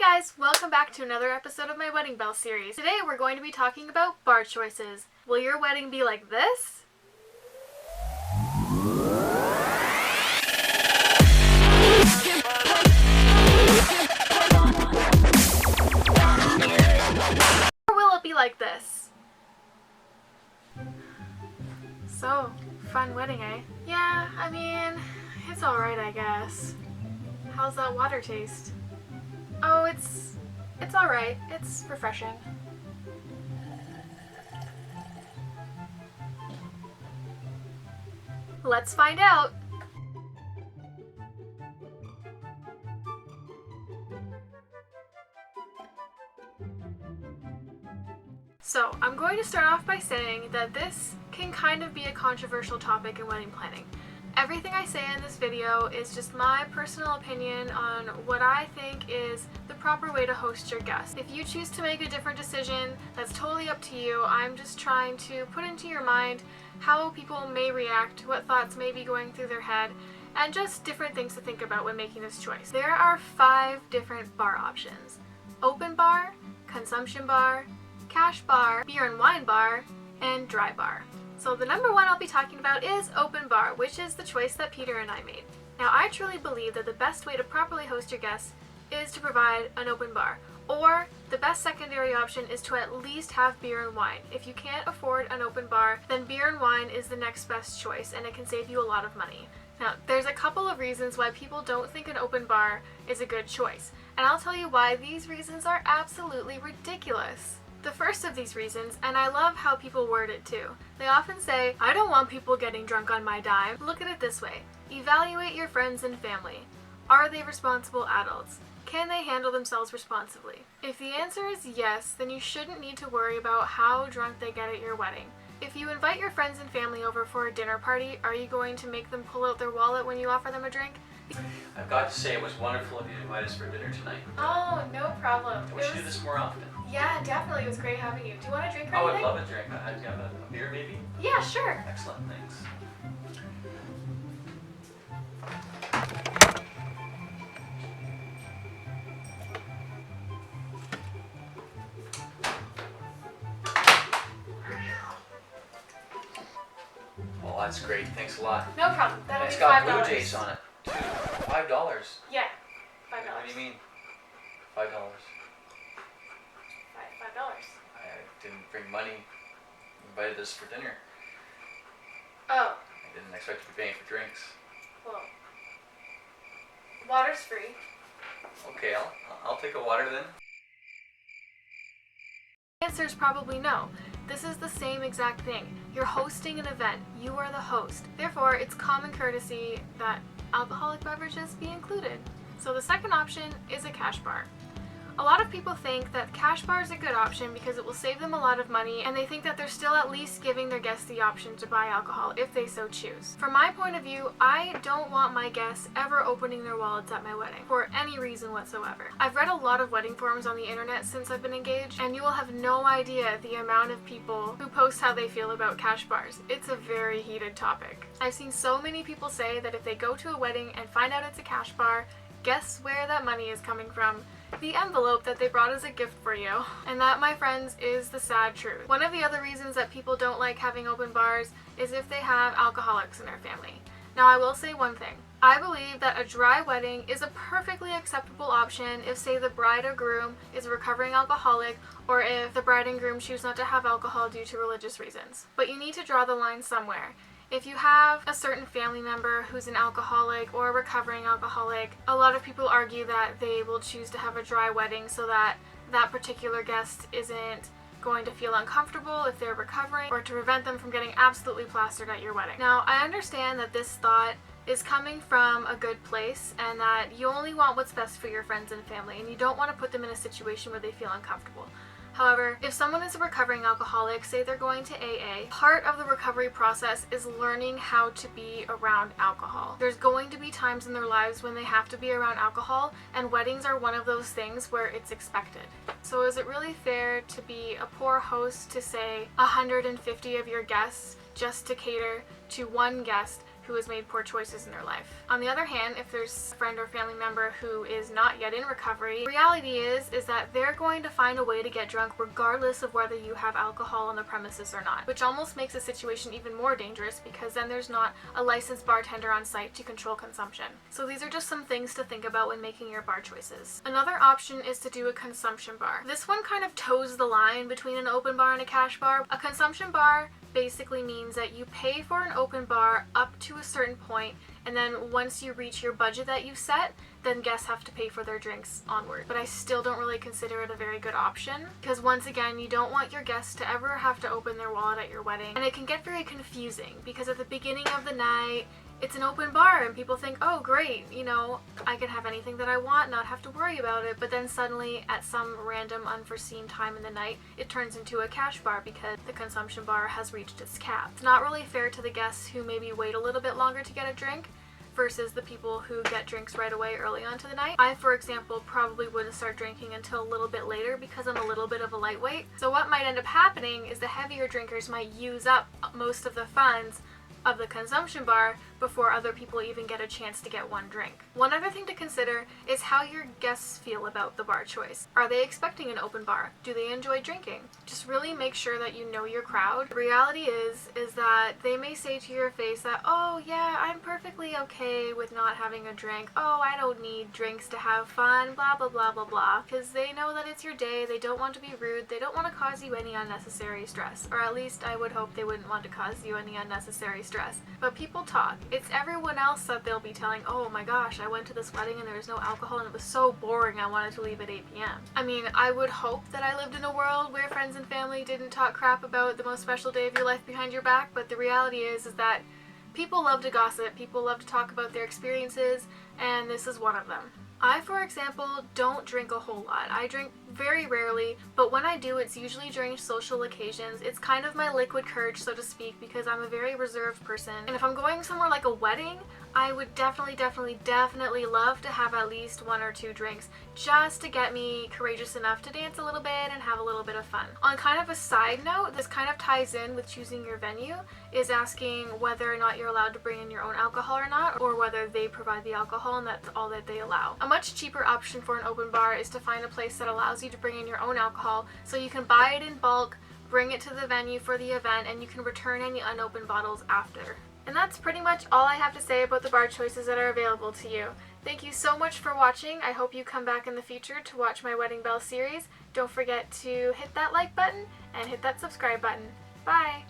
guys, welcome back to another episode of my Wedding Bell series. Today we're going to be talking about bar choices. Will your wedding be like this? Or will it be like this? So, fun wedding, eh? Yeah, I mean, it's alright, I guess. How's that water taste? Oh, it's alright. It's refreshing. Let's find out! So, I'm going to start off by saying that this can kind of be a controversial topic in wedding planning. Everything I say in this video is just my personal opinion on what I think is the proper way to host your guests. If you choose to make a different decision, that's totally up to you. I'm just trying to put into your mind how people may react, what thoughts may be going through their head, and just different things to think about when making this choice. There are 5 different bar options: open bar, consumption bar, cash bar, beer and wine bar, and dry bar. So the number one I'll be talking about is open bar, which is the choice that Peter and I made. Now, I truly believe that the best way to properly host your guests is to provide an open bar, or the best secondary option is to at least have beer and wine. If you can't afford an open bar, then beer and wine is the next best choice, and it can save you a lot of money. Now, there's a couple of reasons why people don't think an open bar is a good choice, and I'll tell you why these reasons are absolutely ridiculous. The first of these reasons, and I love how people word it too, they often say, "I don't want people getting drunk on my dime." Look at it this way. Evaluate your friends and family. Are they responsible adults? Can they handle themselves responsibly? If the answer is yes, then you shouldn't need to worry about how drunk they get at your wedding. If you invite your friends and family over for a dinner party, are you going to make them pull out their wallet when you offer them a drink? I've got to say, it was wonderful of you to invite us for dinner tonight. Oh, no problem. We should do this more often. Yeah, definitely. It was great having you. Do you want a drink or I would anything? love a drink. Do you have a beer, maybe? Yeah, sure. Excellent, thanks. Well, that's great. Thanks a lot. No problem. That'll It's be got $5. Blue Jays on it, too. $5. Yeah, $5. What do you mean? $5. $5. I didn't bring money. You invited us for dinner. Oh, I didn't expect to be paying for drinks. well, water's free. Okay, I'll take a water then. The answer is probably no. This is the same exact thing. You're hosting an event. You are the host. Therefore, it's common courtesy that alcoholic beverages be included. So the second option is a cash bar. A lot of people think that cash bar is a good option because it will save them a lot of money, and they think that they're still at least giving their guests the option to buy alcohol if they so choose. From my point of view, I don't want my guests ever opening their wallets at my wedding for any reason whatsoever. I've read a lot of wedding forums on the internet since I've been engaged, and you will have no idea the amount of people who post how they feel about cash bars. It's a very heated topic. I've seen so many people say that if they go to a wedding and find out it's a cash bar, guess where that money is coming from? The envelope that they brought as a gift for you. And that, my friends, is the sad truth. One of the other reasons that people don't like having open bars is if they have alcoholics in their family. Now, I will say one thing. I believe that a dry wedding is a perfectly acceptable option if, say, the bride or groom is a recovering alcoholic, or if the bride and groom choose not to have alcohol due to religious reasons. But you need to draw the line somewhere. If you have a certain family member who's an alcoholic or a recovering alcoholic, a lot of people argue that they will choose to have a dry wedding so that that particular guest isn't going to feel uncomfortable if they're recovering, or to prevent them from getting absolutely plastered at your wedding. Now, I understand that this thought is coming from a good place and that you only want what's best for your friends and family, and you don't want to put them in a situation where they feel uncomfortable. However, if someone is a recovering alcoholic, say they're going to AA, part of the recovery process is learning how to be around alcohol. There's going to be times in their lives when they have to be around alcohol, and weddings are one of those things where it's expected. So is it really fair to be a poor host to, say, 150 of your guests just to cater to one guest who has made poor choices in their life. On the other hand, if there's a friend or family member who is not yet in recovery, the reality is that they're going to find a way to get drunk regardless of whether you have alcohol on the premises or not, which almost makes the situation even more dangerous because then there's not a licensed bartender on site to control consumption. So these are just some things to think about when making your bar choices. Another option is to do a consumption bar. This one kind of toes the line between an open bar and a cash bar. A consumption bar basically means that you pay for an open bar up to a certain point, and then once you reach your budget that you set, then guests have to pay for their drinks onward. But I still don't really consider it a very good option because once again, you don't want your guests to ever have to open their wallet at your wedding, and it can get very confusing because at the beginning of the night, it's an open bar and people think, oh great, you know, I can have anything that I want, not have to worry about it, but then suddenly at some random unforeseen time in the night, it turns into a cash bar because the consumption bar has reached its cap. It's not really fair to the guests who maybe wait a little bit longer to get a drink versus the people who get drinks right away early on to the night. I, for example, probably wouldn't start drinking until a little bit later because I'm a little bit of a lightweight. So what might end up happening is the heavier drinkers might use up most of the funds of the consumption bar before other people even get a chance to get one drink. One other thing to consider is how your guests feel about the bar choice. Are they expecting an open bar? Do they enjoy drinking? Just really make sure that you know your crowd. The reality is that they may say to your face that, oh yeah, I'm perfectly okay with not having a drink. Oh, I don't need drinks to have fun, blah blah blah blah blah. Because they know that it's your day, they don't want to be rude, they don't want to cause you any unnecessary stress. Or at least I would hope they wouldn't want to cause you any unnecessary stress. But people talk. It's everyone else that they'll be telling, oh my gosh, I went to this wedding and there was no alcohol and it was so boring, I wanted to leave at 8 p.m. I mean, I would hope that I lived in a world where friends and family didn't talk crap about the most special day of your life behind your back, but the reality is that people love to gossip, people love to talk about their experiences, and this is one of them. I, for example, don't drink a whole lot. I drink very rarely, but when I do, it's usually during social occasions. It's kind of my liquid courage, so to speak, because I'm a very reserved person. And if I'm going somewhere like a wedding, I would definitely love to have at least 1 or 2 drinks just to get me courageous enough to dance a little bit and have a little bit of fun. On kind of a side note, this kind of ties in with choosing your venue, is asking whether or not you're allowed to bring in your own alcohol or not, or whether they provide the alcohol and that's all that they allow. A much cheaper option for an open bar is to find a place that allows you to bring in your own alcohol so you can buy it in bulk, bring it to the venue for the event, and you can return any unopened bottles after. And that's pretty much all I have to say about the bar choices that are available to you. Thank you so much for watching. I hope you come back in the future to watch my Wedding Bell series. Don't forget to hit that like button and hit that subscribe button. Bye!